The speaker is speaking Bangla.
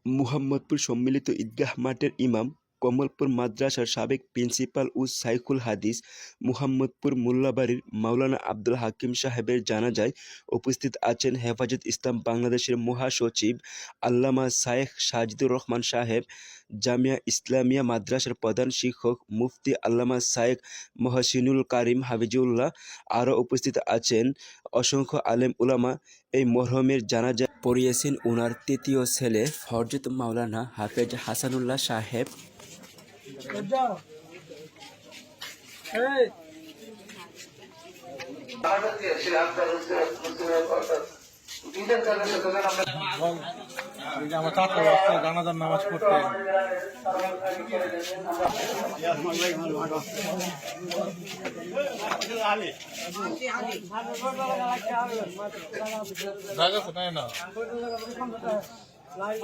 মুহাম্মদপুর সম্মিলিত ঈদগাহ মাঠের ইমাম, কমলপুর মাদ্রাসার সাবেক প্রিন্সিপাল ও শাইখুল হাদিস মুহাম্মদপুর মোল্লাবাড়ির মাওলানা আব্দুল হাকিম সাহেবের জানাজায় উপস্থিত আছেন হেফাজত ইসলাম বাংলাদেশের মহাসচিব আল্লামা শায়েখ সাজিদুর রহমান সাহেব, জামিয়া ইসলামিয়া মাদ্রাসার প্রধান শিক্ষক মুফতি আল্লামা শায়েখ মহসিনুল কারিম হাফিজুল্লাহ। আরও উপস্থিত আছেন অসংখ্য আলেম উলামা। এই মরহুমের জানাজা পড়িয়েছেন ওনার তৃতীয় ছেলে হযরত মাওলানা হাফেজ হাসানুল্লাহ সাহেব। আমার চাচা জানাজার নামাজ পড়তে জায়গা না